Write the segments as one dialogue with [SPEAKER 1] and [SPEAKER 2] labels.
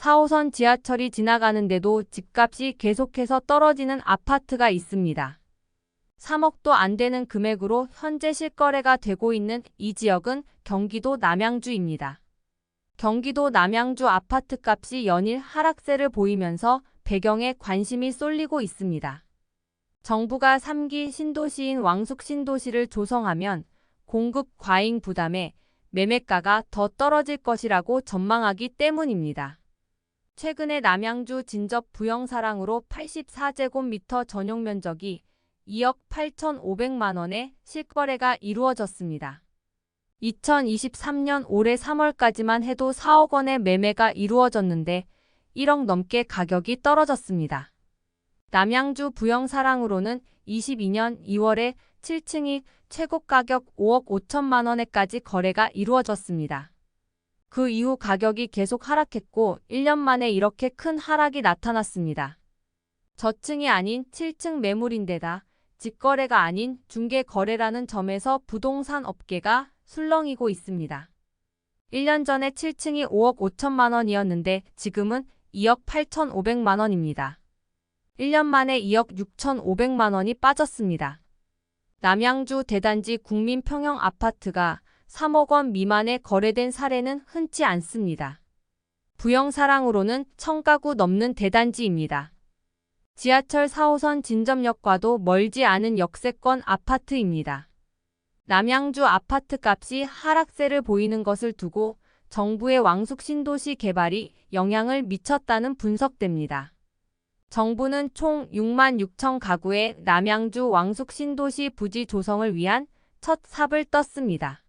[SPEAKER 1] 4호선 지하철이 지나가는데도 집값이 계속해서 떨어지는 아파트가 있습니다. 3억도 안 되는 금액으로 현재 실거래가 되고 있는 이 지역은 경기도 남양주입니다. 경기도 남양주 아파트값이 연일 하락세를 보이면서 배경에 관심이 쏠리고 있습니다. 정부가 3기 신도시인 왕숙신도시를 조성하면 공급 과잉 부담에 매매가가 더 떨어질 것이라고 전망하기 때문입니다. 최근에 남양주 진접 부영사랑으로 84제곱미터 전용 면적이 2억 8,500만 원에 실거래가 이루어졌습니다. 2023년 올해 3월까지만 해도 4억 원의 매매가 이루어졌는데 1억 넘게 가격이 떨어졌습니다. 남양주 부영사랑으로는 22년 2월에 7층이 최고 가격 5억 5천만 원에까지 거래가 이루어졌습니다. 그 이후 가격이 계속 하락했고 1년 만에 이렇게 큰 하락이 나타났습니다. 저층이 아닌 7층 매물인데다 직거래가 아닌 중개거래라는 점에서 부동산 업계가 술렁이고 있습니다. 1년 전에 7층이 5억 5천만 원이었는데 지금은 2억 8,500만 원입니다. 1년 만에 2억 6,500만 원이 빠졌습니다. 남양주 대단지 국민평형 아파트가 3억 원 미만에 거래된 사례는 흔치 않습니다. 부영사랑으로는 1000가구 넘는 대단지입니다. 지하철 4호선 진접역과도 멀지 않은 역세권 아파트입니다. 남양주 아파트값이 하락세를 보이는 것을 두고 정부의 왕숙신도시 개발이 영향을 미쳤다는 분석됩니다. 정부는 총 6만 6천 가구의 남양주 왕숙신도시 부지 조성을 위한 첫 삽을 떴습니다.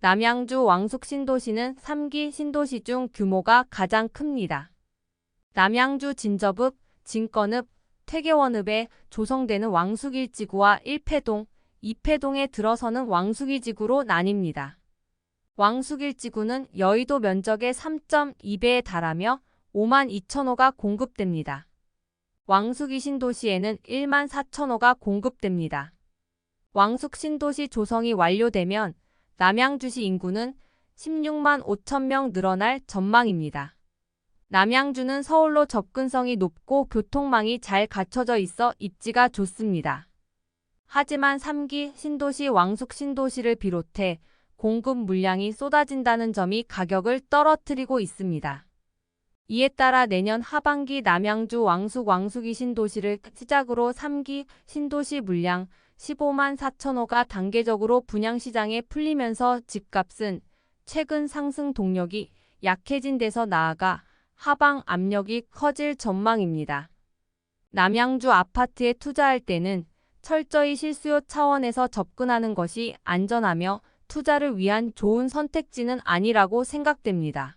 [SPEAKER 1] 남양주 왕숙신도시는 3기 신도시 중 규모가 가장 큽니다. 남양주 진접읍, 진권읍, 퇴계원읍에 조성되는 왕숙1지구와 1패동, 2패동에 들어서는 왕숙2지구로 나뉩니다. 왕숙1지구는 여의도 면적의 3.2배에 달하며 5만 2천 호가 공급됩니다. 왕숙2신도시에는 1만 4천 호가 공급됩니다. 왕숙신도시 조성이 완료되면 남양주시 인구는 16만 5천 명 늘어날 전망입니다. 남양주는 서울로 접근성이 높고 교통망이 잘 갖춰져 있어 입지가 좋습니다. 하지만 3기 신도시 왕숙신도시를 비롯해 공급 물량이 쏟아진다는 점이 가격을 떨어뜨리고 있습니다. 이에 따라 내년 하반기 남양주 왕숙2 신도시를 시작으로 3기 신도시 물량 15만 4천 호가 단계적으로 분양시장에 풀리면서 집값은 최근 상승 동력이 약해진 데서 나아가 하방 압력이 커질 전망입니다. 남양주 아파트에 투자할 때는 철저히 실수요 차원에서 접근하는 것이 안전하며 투자를 위한 좋은 선택지는 아니라고 생각됩니다.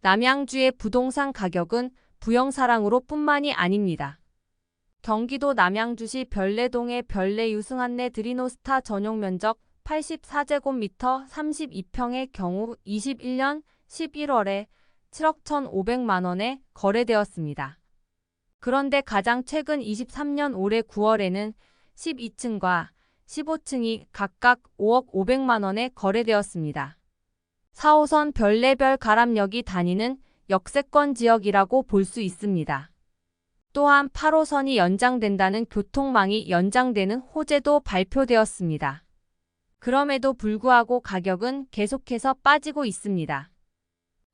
[SPEAKER 1] 남양주의 부동산 가격은 부영사랑으로 뿐만이 아닙니다. 경기도 남양주시 별내동의 별내 유승한내 드리노스타 전용 면적 84제곱미터 32평의 경우 21년 11월에 7억 1,500만 원에 거래되었습니다. 그런데 가장 최근 23년 올해 9월에는 12층과 15층이 각각 5억 500만 원에 거래되었습니다. 4호선 별내별 가람역이 다니는 역세권 지역이라고 볼 수 있습니다. 또한 8호선이 연장된다는 교통망이 연장되는 호재도 발표되었습니다. 그럼에도 불구하고 가격은 계속해서 빠지고 있습니다.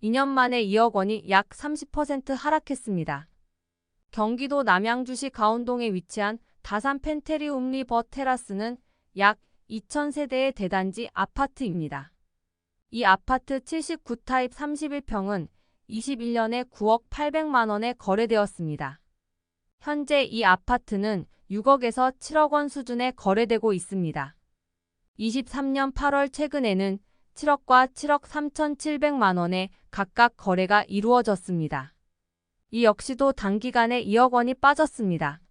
[SPEAKER 1] 2년 만에 2억 원이 약 30% 하락했습니다. 경기도 남양주시 가운동에 위치한 다산 펜테리움 리버 테라스는 약 2,000세대의 대단지 아파트입니다. 이 아파트 79타입 31평은 21년에 9억 800만 원에 거래되었습니다. 현재 이 아파트는 6억에서 7억 원 수준에 거래되고 있습니다. 23년 8월 최근에는 7억과 7억 3,700만 원에 각각 거래가 이루어졌습니다. 이 역시도 단기간에 2억 원이 빠졌습니다.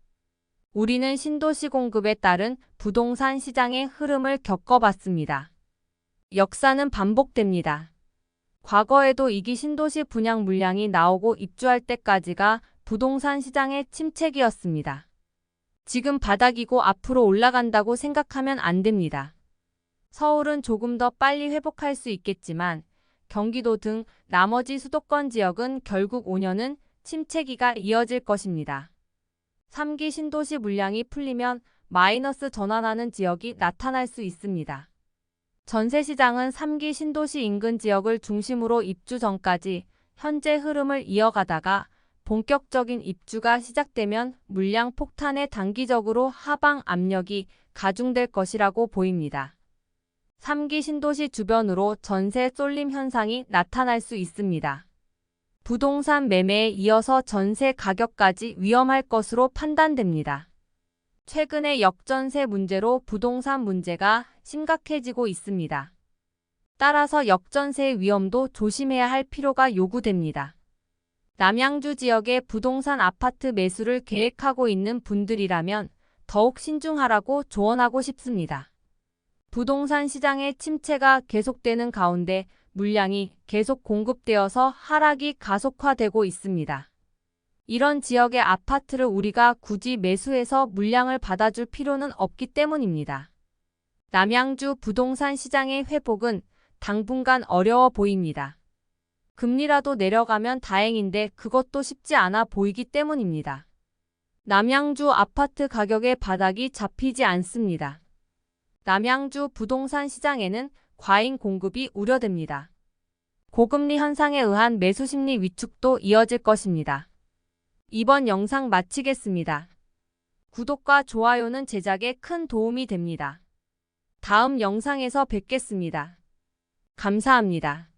[SPEAKER 1] 우리는 신도시 공급에 따른 부동산 시장의 흐름을 겪어봤습니다. 역사는 반복됩니다. 과거에도 2기 신도시 분양 물량이 나오고 입주할 때까지가 부동산 시장의 침체기였습니다. 지금 바닥이고 앞으로 올라간다고 생각하면 안 됩니다. 서울은 조금 더 빨리 회복할 수 있겠지만 경기도 등 나머지 수도권 지역은 결국 5년은 침체기가 이어질 것입니다. 3기 신도시 물량이 풀리면 마이너스 전환하는 지역이 나타날 수 있습니다. 전세시장은 3기 신도시 인근 지역을 중심으로 입주 전까지 현재 흐름을 이어가다가 본격적인 입주가 시작되면 물량 폭탄에 단기적으로 하방 압력이 가중될 것이라고 보입니다. 3기 신도시 주변으로 전세 쏠림 현상이 나타날 수 있습니다. 부동산 매매에 이어서 전세 가격까지 위험할 것으로 판단됩니다. 최근의 역전세 문제로 부동산 문제가 심각해지고 있습니다. 따라서 역전세의 위험도 조심해야 할 필요가 요구됩니다. 남양주 지역의 부동산 아파트 매수를 계획하고 있는 분들이라면 더욱 신중하라고 조언하고 싶습니다. 부동산 시장의 침체가 계속되는 가운데 물량이 계속 공급되어서 하락이 가속화되고 있습니다. 이런 지역의 아파트를 우리가 굳이 매수해서 물량을 받아줄 필요는 없기 때문입니다. 남양주 부동산 시장의 회복은 당분간 어려워 보입니다. 금리라도 내려가면 다행인데 그것도 쉽지 않아 보이기 때문입니다. 남양주 아파트 가격의 바닥이 잡히지 않습니다. 남양주 부동산 시장에는 과잉 공급이 우려됩니다. 고금리 현상에 의한 매수 심리 위축도 이어질 것입니다. 이번 영상 마치겠습니다. 구독과 좋아요는 제작에 큰 도움이 됩니다. 다음 영상에서 뵙겠습니다. 감사합니다.